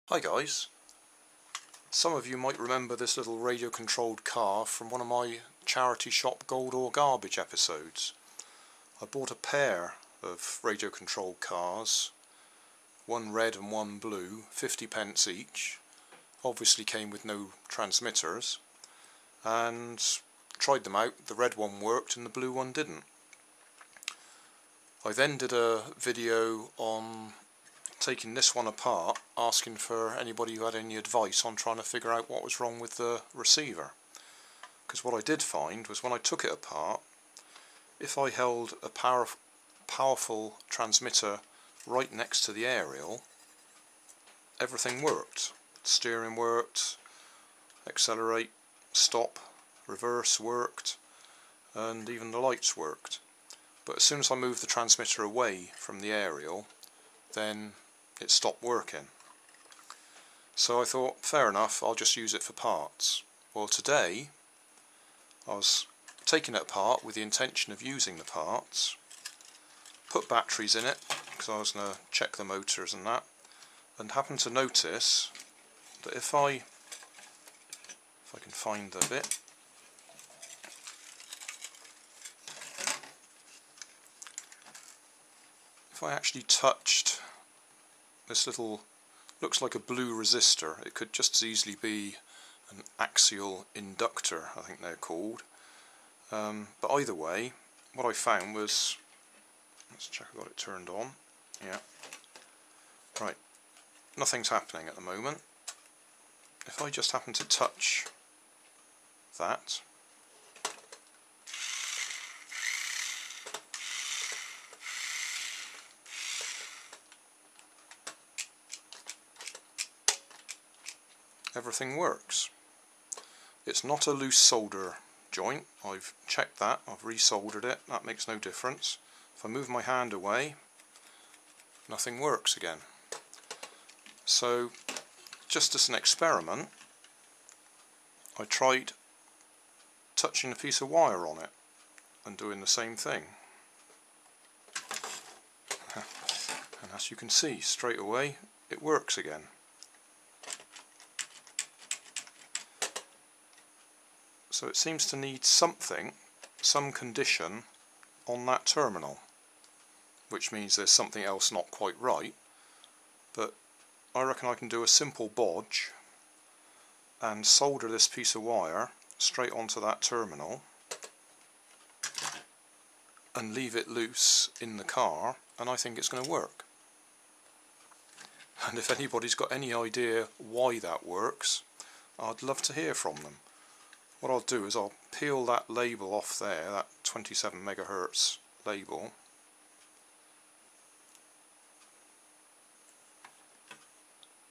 Hi guys, some of you might remember this little radio controlled car from one of my charity shop Gold or Garbage episodes. I bought a pair of radio controlled cars, one red and one blue, 50p each, obviously came with no transmitters, and tried them out. The red one worked and the blue one didn't. I then did a video on taking this one apart, asking for anybody who had any advice on trying to figure out what was wrong with the receiver. Because what I did find was when I took it apart, if I held a powerful transmitter right next to the aerial, everything worked. Steering worked, accelerate, stop, reverse worked, and even the lights worked. But as soon as I moved the transmitter away from the aerial, then it stopped working. So I thought, fair enough, I'll just use it for parts. Well, today I was taking it apart with the intention of using the parts, put batteries in it because I was going to check the motors and that, and happened to notice that if I can find the bit, if I actually touched this little, looks like a blue resistor, it could just as easily be an axial inductor, I think they're called. But either way, what I found was, let's check I got it turned on, yeah, right, nothing's happening at the moment. If I just happen to touch that, everything works. It's not a loose solder joint, I've checked that, I've resoldered it, that makes no difference. If I move my hand away, nothing works again. So, just as an experiment, I tried touching a piece of wire on it and doing the same thing. And as you can see, straight away, it works again. So it seems to need something, some condition on that terminal, which means there's something else not quite right, but I reckon I can do a simple bodge and solder this piece of wire straight onto that terminal and leave it loose in the car, and I think it's going to work. And if anybody's got any idea why that works, I'd love to hear from them. What I'll do is I'll peel that label off there, that 27 megahertz label,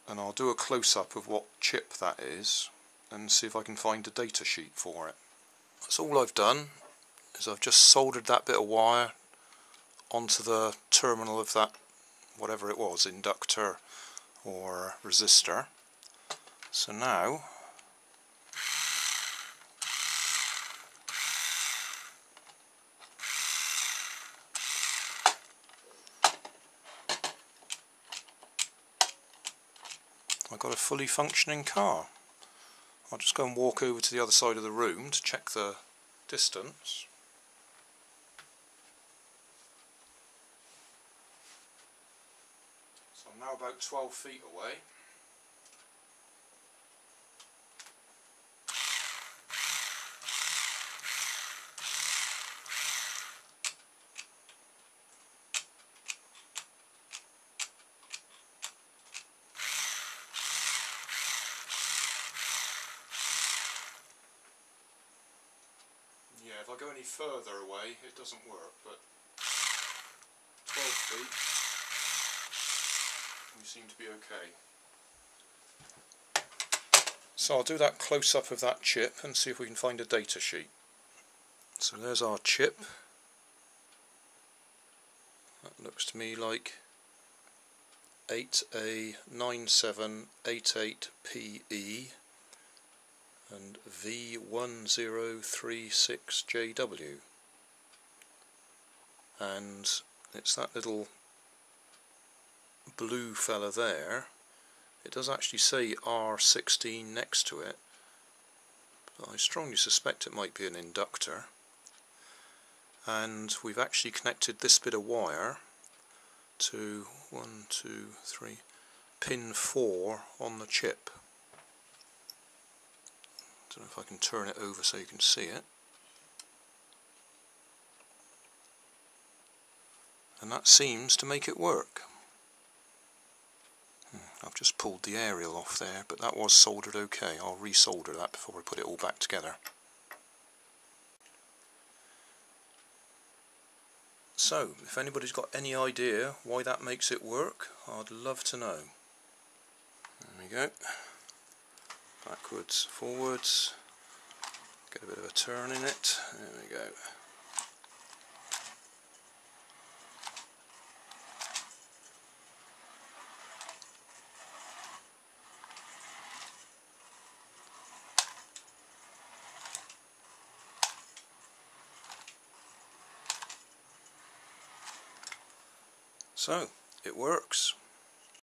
and I'll do a close-up of what chip that is and see if I can find a data sheet for it. That's all I've done, is I've just soldered that bit of wire onto the terminal of that, whatever it was, inductor or resistor. So now I've got a fully functioning car. I'll just go and walk over to the other side of the room to check the distance. So I'm now about 12 feet away. Yeah, if I go any further away it doesn't work, but 12 feet we seem to be okay. So I'll do that close-up of that chip and see if we can find a data sheet. So there's our chip. That looks to me like 8A9788PE and V1036JW, and it's that little blue fella there It does actually say R16 next to it, but I strongly suspect it might be an inductor. And we've actually connected this bit of wire to pin 4 on the chip. I don't know if I can turn it over so you can see it. And that seems to make it work. I've just pulled the aerial off there, but that was soldered okay. I'll resolder that before I put it all back together. So, if anybody's got any idea why that makes it work, I'd love to know. There we go. Backwards, forwards. Get a bit of a turn in it. There we go. So, it works.